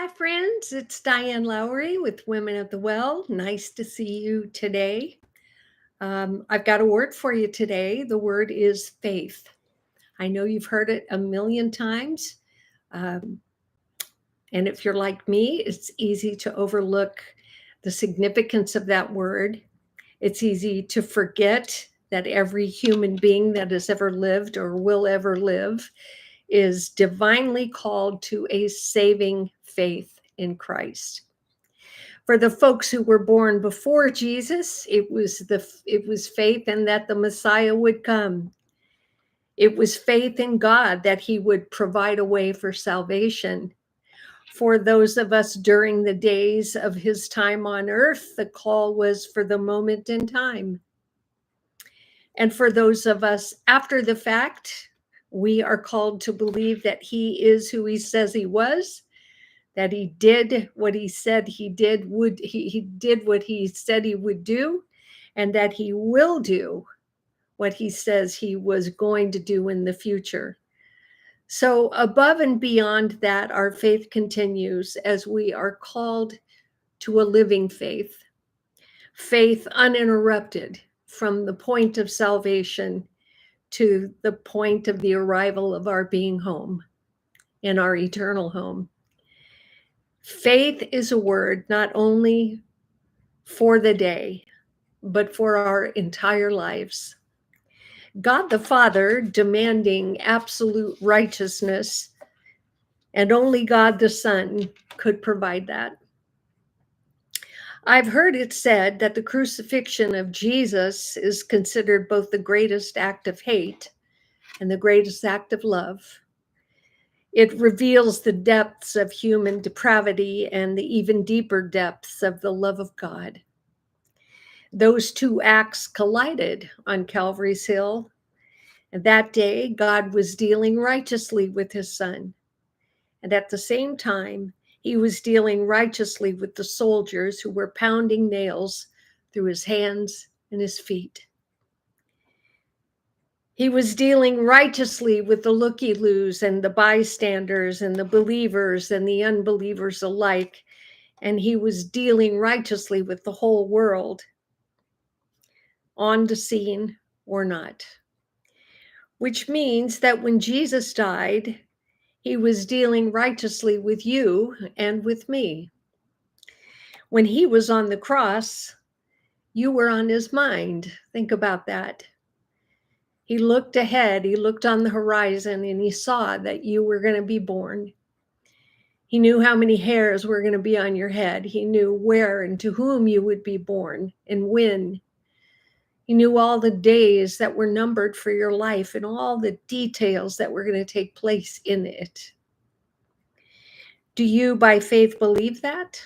Hi, friends. It's Diane Lowry with Women at the Well. Nice to see you today. I've got a word for you today. The word is faith. I know you've heard it a million times. Um, and if you're like me, it's easy to overlook the significance of that word. It's easy to forget that every human being that has ever lived or will ever live is divinely called to a saving faith in Christ. For the folks who were born before Jesus, it was faith in that the Messiah would come. It was faith in God that he would provide a way for salvation. For those of us during the days of his time on earth, the call was for the moment in time. And for those of us after the fact, we are called to believe that he is who he says he was, that he did what he said he did, he did what he said he would do, and that he will do what he says he was going to do in the future. So above and beyond that, our faith continues as we are called to a living faith, faith uninterrupted from the point of salvation to the point of the arrival of our being home, in our eternal home. Faith is a word not only for the day, but for our entire lives. God the Father demanding absolute righteousness, and only God the Son could provide that. I've heard it said that the crucifixion of Jesus is considered both the greatest act of hate and the greatest act of love. It reveals the depths of human depravity and the even deeper depths of the love of God. Those two acts collided on Calvary's Hill. And that day, God was dealing righteously with his son. And at the same time, he was dealing righteously with the soldiers who were pounding nails through his hands and his feet. He was dealing righteously with the looky-loos and the bystanders and the believers and the unbelievers alike. And he was dealing righteously with the whole world, on the scene or not. Which means that when Jesus died, he was dealing righteously with you and with me. When he was on the cross, you were on his mind. Think about that. He looked ahead, he looked on the horizon, and he saw that you were going to be born. He knew how many hairs were going to be on your head. He knew where and to whom you would be born and when. He knew all the days that were numbered for your life and all the details that were going to take place in it. Do you, by faith, believe that?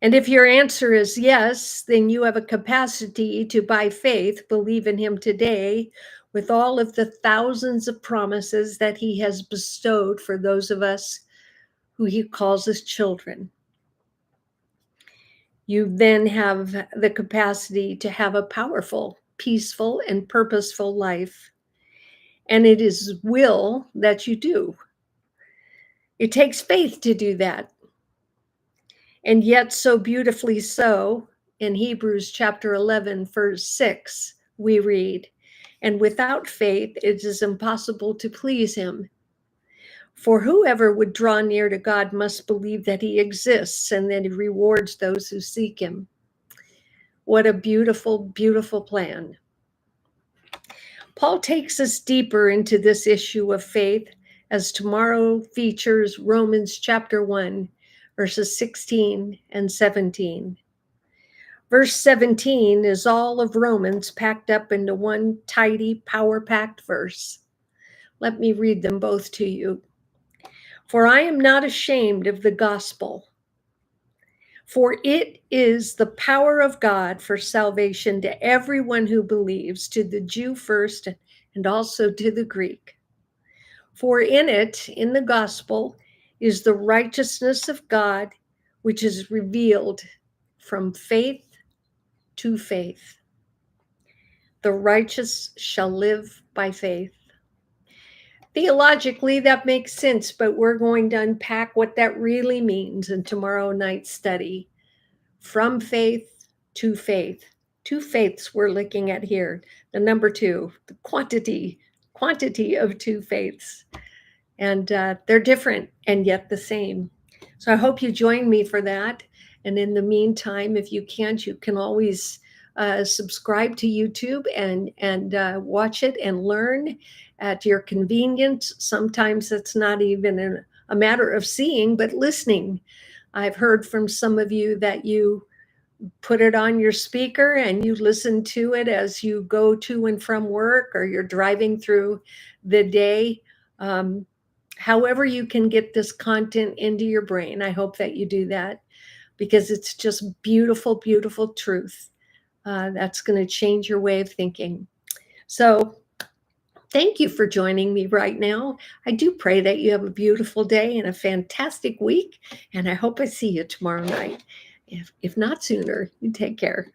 And if your answer is yes, then you have a capacity to, by faith, believe in him today with all of the thousands of promises that he has bestowed for those of us who he calls his children. You then have the capacity to have a powerful, peaceful, and purposeful life. And it is will that you do. It takes faith to do that. And yet, so beautifully so, in Hebrews chapter 11, verse 6, we read, "And without faith, it is impossible to please him. For whoever would draw near to God must believe that he exists and that he rewards those who seek him." What a beautiful, beautiful plan. Paul takes us deeper into this issue of faith as tomorrow features Romans chapter 1, verses 16 and 17. Verse 17 is all of Romans packed up into one tidy, power-packed verse. Let me read them both to you. "For I am not ashamed of the gospel, for it is the power of God for salvation to everyone who believes, to the Jew first and also to the Greek. For in it, in the gospel, is the righteousness of God, which is revealed from faith to faith. The righteous shall live by faith." Theologically, that makes sense, but we're going to unpack what that really means in tomorrow night's study. From faith to faith. Two faiths we're looking at here. The number two, the quantity of two faiths. And they're different and yet the same. So I hope you join me for that. And in the meantime, if you can't, you can always subscribe to YouTube and watch it and learn at your convenience. Sometimes it's not even a matter of seeing, but listening. I've heard from some of you that you put it on your speaker and you listen to it as you go to and from work or you're driving through the day. However you can get this content into your brain, I hope that you do that, because it's just beautiful, beautiful truth. That's going to change your way of thinking. So thank you for joining me right now. I do pray that you have a beautiful day and a fantastic week, and I hope I see you tomorrow night. If not sooner, you take care.